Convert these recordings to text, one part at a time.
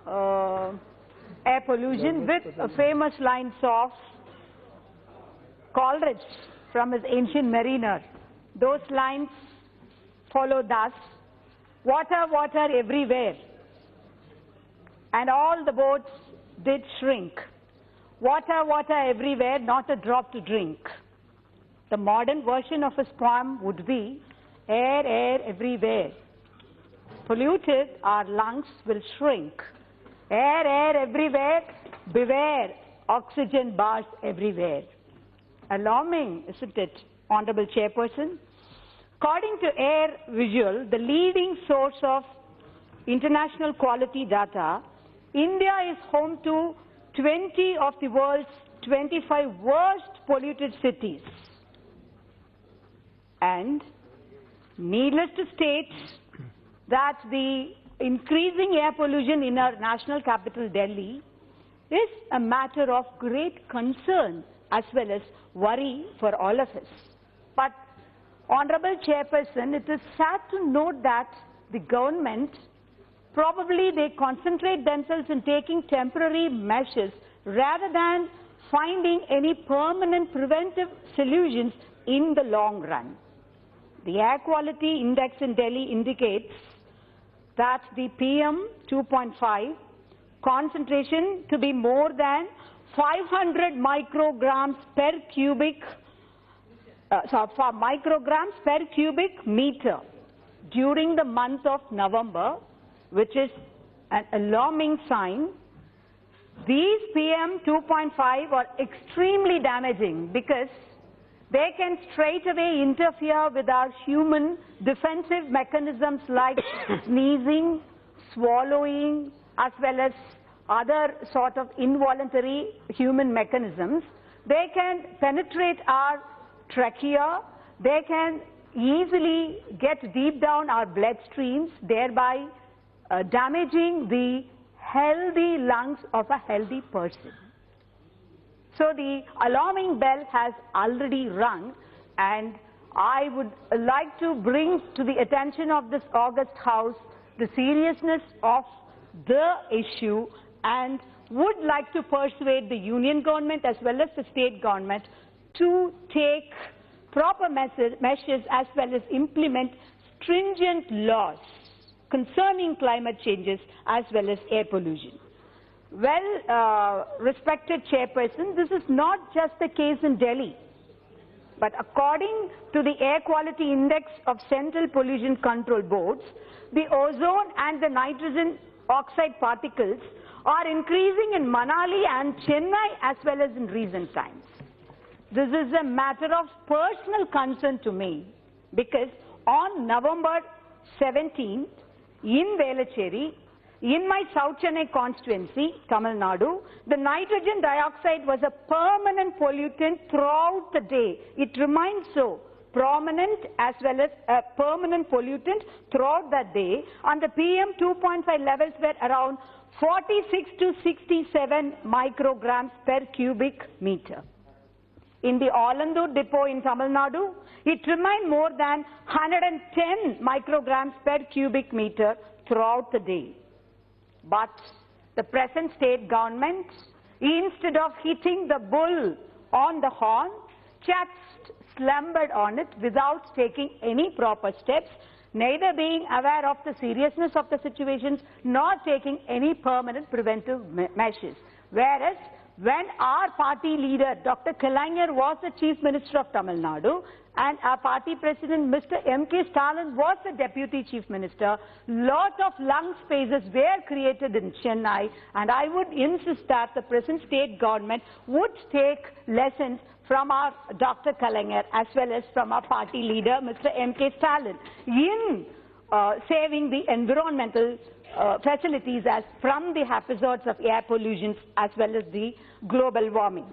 air pollution with famous lines of Coleridge from his Ancient Mariner. Those lines follow thus: water, water everywhere, and all the boats did shrink. Water, water everywhere, not a drop to drink. The modern version of his poem would be air, air everywhere. Polluted, our lungs will shrink. Air, air everywhere, beware, oxygen bars everywhere. Alarming, isn't it, Honorable Chairperson? According to Air Visual, the leading source of international quality data, India is home to 20 of the world's 25 worst polluted cities. And needless to state that the increasing air pollution in our national capital, Delhi, is a matter of great concern as well as worry for all of us. But, Honorable Chairperson, it is sad to note that the government, probably they concentrate themselves in taking temporary measures rather than finding any permanent preventive solutions in the long run. The air quality index in Delhi indicates that the PM2.5 concentration to be more than 500 micrograms per cubic meter during the month of November, which is an alarming sign. These PM2.5 are extremely damaging because they can straight away interfere with our human defensive mechanisms like sneezing, swallowing, as well as other sort of involuntary human mechanisms. They can penetrate our trachea, they can easily get deep down our bloodstreams, thereby damaging the healthy lungs of a healthy person. So the alarming bell has already rung, and I would like to bring to the attention of this august House the seriousness of the issue, and would like to persuade the union government as well as the state government to take proper measures as well as implement stringent laws concerning climate changes as well as air pollution. Well, respected Chairperson, this is not just the case in Delhi, but according to the Air Quality Index of Central Pollution Control Boards, the ozone and the nitrogen oxide particles are increasing in Manali and Chennai as well as in recent times. This is a matter of personal concern to me because on November 17th in Velachery, in my South Chennai constituency, Tamil Nadu, the nitrogen dioxide was a permanent pollutant throughout the day. It remained so, prominent as well as a permanent pollutant throughout that day, and the PM2.5 levels were around 46 to 67 micrograms per cubic meter. In the Alandur depot in Tamil Nadu, it remained more than 110 micrograms per cubic meter throughout the day. But the present state government, instead of hitting the bull on the horn, just slumbered on it without taking any proper steps, neither being aware of the seriousness of the situations nor taking any permanent preventive measures. Whereas when our party leader, Dr. Kalaignar, was the Chief Minister of Tamil Nadu, and our party president, Mr. M.K. Stalin, was the Deputy Chief Minister, lot of lung spaces were created in Chennai, and I would insist that the present state government would take lessons from our Dr. Kalaignar as well as from our party leader, Mr. M.K. Stalin, in saving the environmental facilities as from the hazards of air pollution as well as the global warming.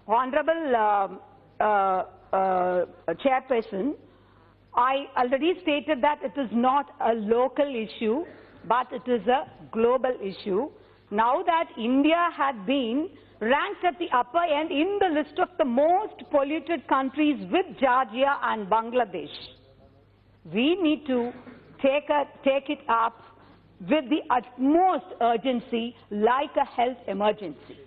Honorable Chairperson, I already stated that it is not a local issue, but it is a global issue. Now that India had been ranked at the upper end in the list of the most polluted countries with Georgia and Bangladesh, we need to take it up with the utmost urgency like a health emergency.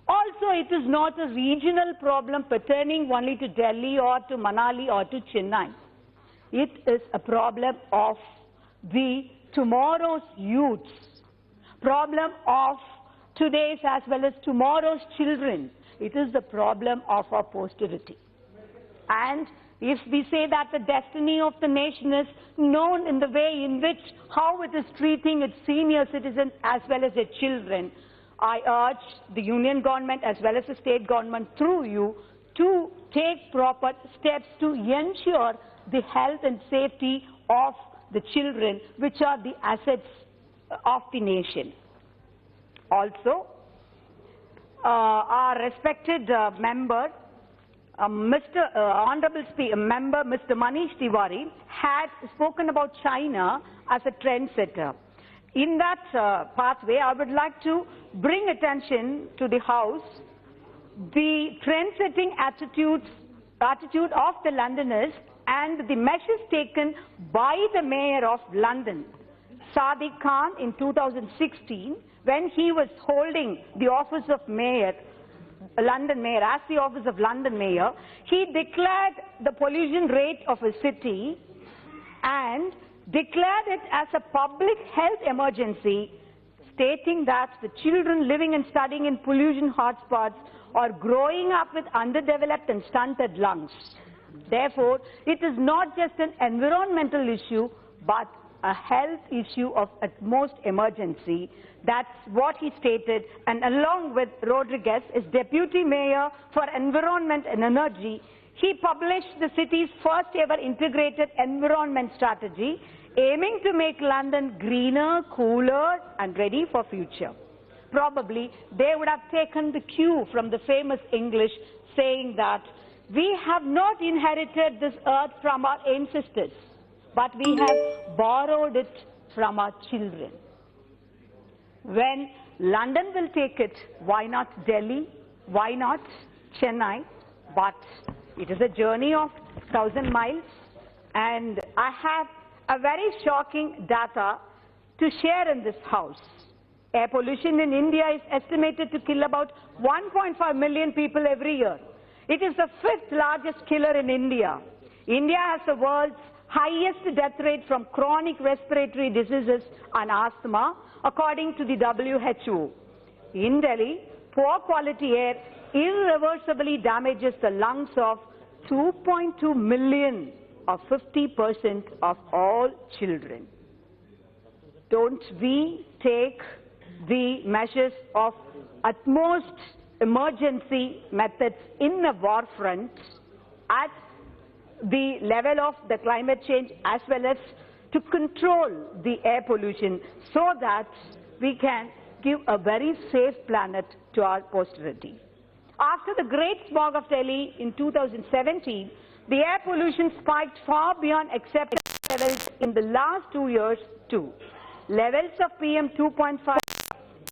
Also, it is not a regional problem pertaining only to Delhi or to Manali or to Chennai. It is a problem of the tomorrow's youths, problem of today's as well as tomorrow's children. It is the problem of our posterity. And if we say that the destiny of the nation is known in the way in which how it is treating its senior citizens as well as its children, I urge the union government as well as the state government through you to take proper steps to ensure the health and safety of the children, which are the assets of the nation. Also, our respected member, Honorable Member Mr. Manish Tiwari had spoken about China as a trendsetter. In that pathway, I would like to bring attention to the House the trend-setting attitude of the Londoners and the measures taken by the Mayor of London, Sadiq Khan, in 2016, when he was holding the office of Mayor, London Mayor, as the office of London Mayor. He declared the pollution rate of a city and declared it as a public health emergency, stating that the children living and studying in pollution hotspots are growing up with underdeveloped and stunted lungs. Therefore, it is not just an environmental issue, but a health issue of utmost emergency. That's what he stated, and along with Rodriguez, as Deputy Mayor for Environment and Energy, he published the city's first ever integrated environment strategy, aiming to make London greener, cooler and ready for future. Probably they would have taken the cue from the famous English saying that we have not inherited this earth from our ancestors, but we have borrowed it from our children. When London will take it, why not Delhi? Why not Chennai? But it is a journey of 1,000 miles, and I have a very shocking data to share in this House. Air pollution in India is estimated to kill about 1.5 million people every year. It is the 5th largest killer in India. India has the world's highest death rate from chronic respiratory diseases and asthma, according to the WHO. In Delhi, poor quality air irreversibly damages the lungs of 2.2 million, or 50% of all children. Don't we take the measures of utmost emergency methods in the war front at the level of the climate change as well as to control the air pollution so that we can give a very safe planet to our posterity. After the great smog of Delhi in 2017, the air pollution spiked far beyond acceptable levels in the last 2 years too. Levels of PM2.5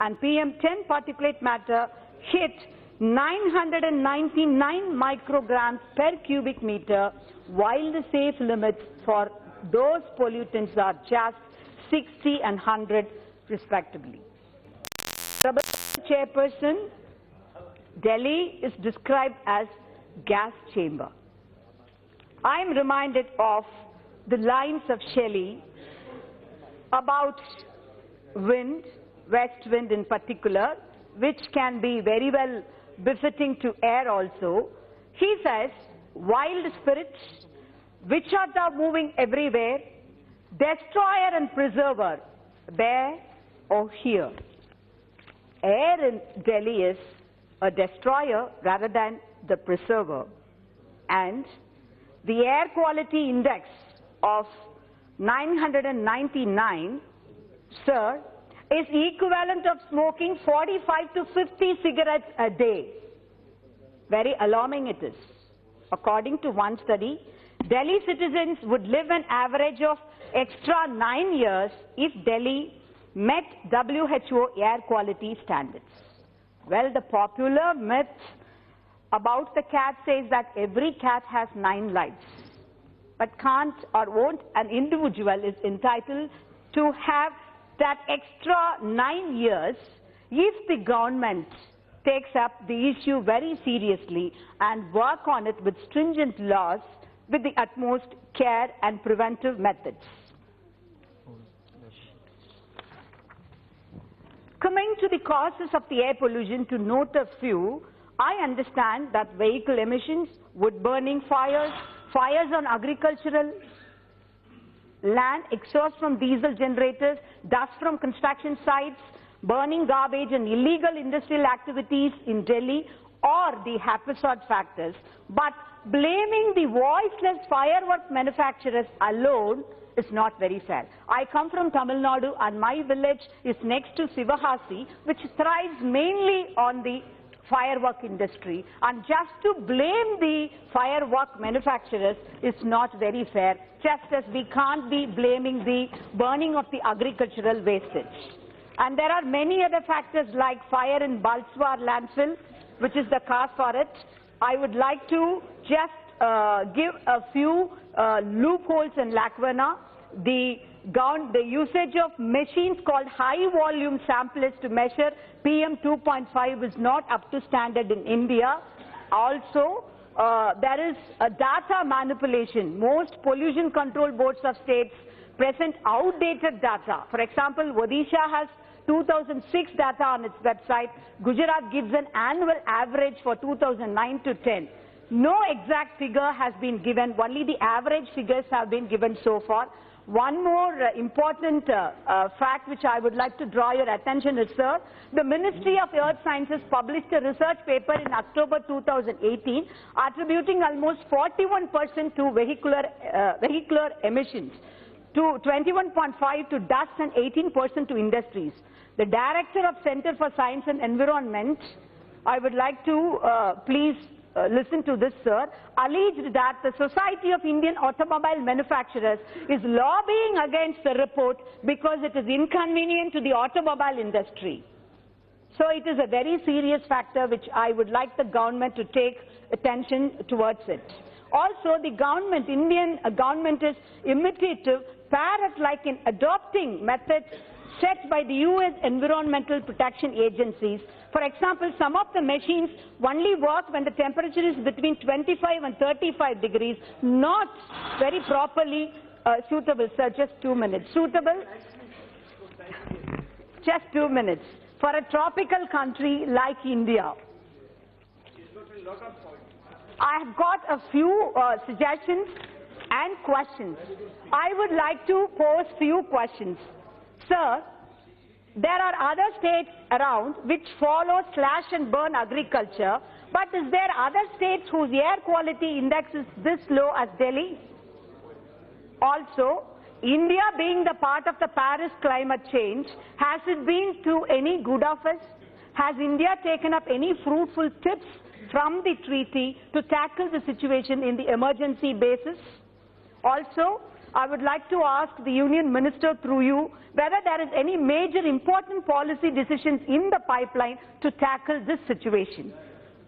and PM10 particulate matter hit 999 micrograms per cubic meter, while the safe limits for those pollutants are just 60 and 100 respectively. Chairperson, Delhi is described as gas chamber. I am reminded of the lines of Shelley about wind, west wind in particular, which can be very well befitting to air also. He says, wild spirits, which art thou moving everywhere, destroyer and preserver, there or here. Air in Delhi is a destroyer rather than the preserver. And the air quality index of 999, sir, is equivalent of smoking 45 to 50 cigarettes a day. Very alarming it is. According to one study, Delhi citizens would live an average of extra 9 years if Delhi met WHO air quality standards. Well, the popular myth about the cat says that every cat has 9 lives. But can't or won't an individual is entitled to have that extra 9 years if the government takes up the issue very seriously and work on it with stringent laws with the utmost care and preventive methods. Coming to the causes of the air pollution, to note a few, I understand that vehicle emissions, wood burning fires, fires on agricultural land, exhaust from diesel generators, dust from construction sites, burning garbage and illegal industrial activities in Delhi are the haphazard factors. But blaming the voiceless firework manufacturers alone is not very fair. I come from Tamil Nadu and my village is next to Sivahasi, which thrives mainly on the firework industry, and just to blame the firework manufacturers is not very fair, just as we can't be blaming the burning of the agricultural wastage. And there are many other factors like fire in Balswar landfill, which is the cause for it. I would like to just give a few loopholes in Lakwana. The usage of machines called high-volume samplers to measure PM2.5 is not up to standard in India. Also, there is a data manipulation. Most pollution control boards of states present outdated data. For example, Odisha has 2006 data on its website. Gujarat gives an annual average for 2009 to 10. No exact figure has been given. Only the average figures have been given so far. One more important fact which I would like to draw your attention is, sir, the Ministry of Earth Sciences published a research paper in October 2018 attributing almost 41% to vehicular emissions, to 21.5% to dust and 18% to industries. The Director of Center for Science and Environment, I would like to please listen to this, sir, alleged that the Society of Indian Automobile Manufacturers is lobbying against the report because it is inconvenient to the automobile industry. So it is a very serious factor which I would like the government to take attention towards it. Also, the government, Indian government is imitative, parrot-like in adopting methods set by the US Environmental Protection Agencies. For example, some of the machines only work when the temperature is between 25 and 35 degrees, not very properly suitable, sir. Just 2 minutes. Suitable? Just 2 minutes. For a tropical country like India. I have got a few suggestions and questions. I would like to pose few questions. Sir, there are other states around which follow slash and burn agriculture, but is there other states whose air quality index is this low as Delhi? Also, India being the part of the Paris climate change, has it been to any good of us? Has India taken up any fruitful tips from the treaty to tackle the situation in the emergency basis? Also, I would like to ask the Union Minister through you whether there is any major important policy decisions in the pipeline to tackle this situation.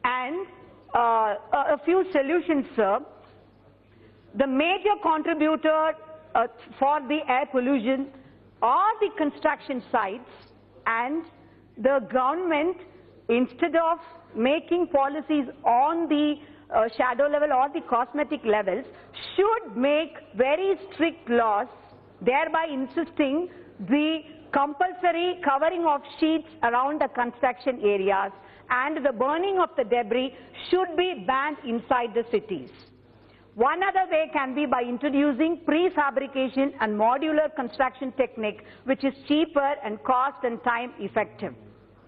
And a few solutions, sir. The major contributor for the air pollution are the construction sites, and the government, instead of making policies on the shadow level or the cosmetic levels, should make very strict laws, thereby insisting the compulsory covering of sheets around the construction areas, and the burning of the debris should be banned inside the cities. One other way can be by introducing prefabrication and modular construction technique, which is cheaper and cost and time effective.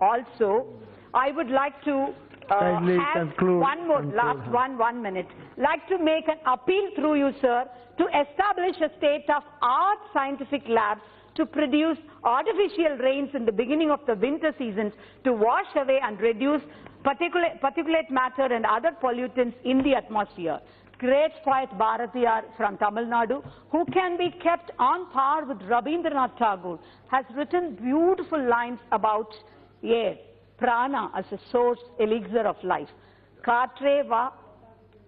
Also, I would like to have one minute. Like to make an appeal through you, sir, to establish a state-of-art scientific labs to produce artificial rains in the beginning of the winter seasons to wash away and reduce particulate matter and other pollutants in the atmosphere. Great poet Bharatiyar from Tamil Nadu, who can be kept on par with Rabindranath Tagore, has written beautiful lines about air, prana as a source, elixir of life. Kaatre va,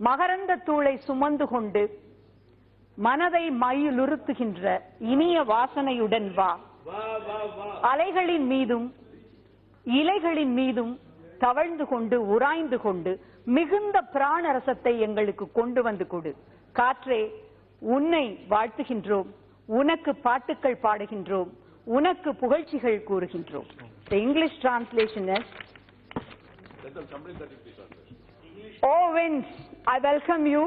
magaranda thulai sumandu kondu, மனதை மயிலுறுத்துகின்ற இனிய வாசனையுடன் வா. அலைகளின் மீதும் இலைகளின் மீதும் தவழ்ந்து கொண்டு உராய்ந்து கொண்டு மிகுந்த பிராணரசத்தை எங்களுக்கு கொண்டு வந்து கொடு. காற்றே, உன்னை வாழ்த்துகின்றோம், உனக்கு பாட்டுக்கள் பாடுகின்றோம், உனக்கு புகழ்ச்சிகள் கூறுகின்றோம். The English translation is, O winds, I welcome you,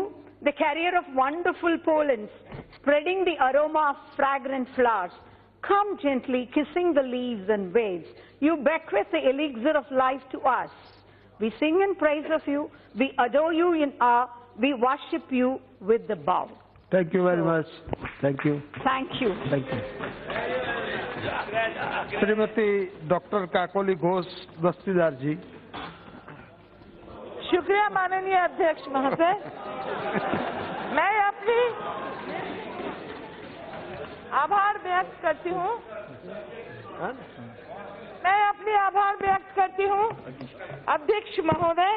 the carrier of wonderful pollens, spreading the aroma of fragrant flowers. Come gently, kissing the leaves and waves. You bequeath the elixir of life to us. We sing in praise of you, we adore you in awe, we worship you with the bow. Thank you very much. Thank you. Thank you. Thank you. Shrimati doctor Kakoli Ghosh Dastidar ji. शुक्रिया माननीय अध्यक्ष महोदय. मैं अपनी आभार व्यक्त करती हूँ. मैं अपनी आभार व्यक्त करती हूँ अध्यक्ष महोदय.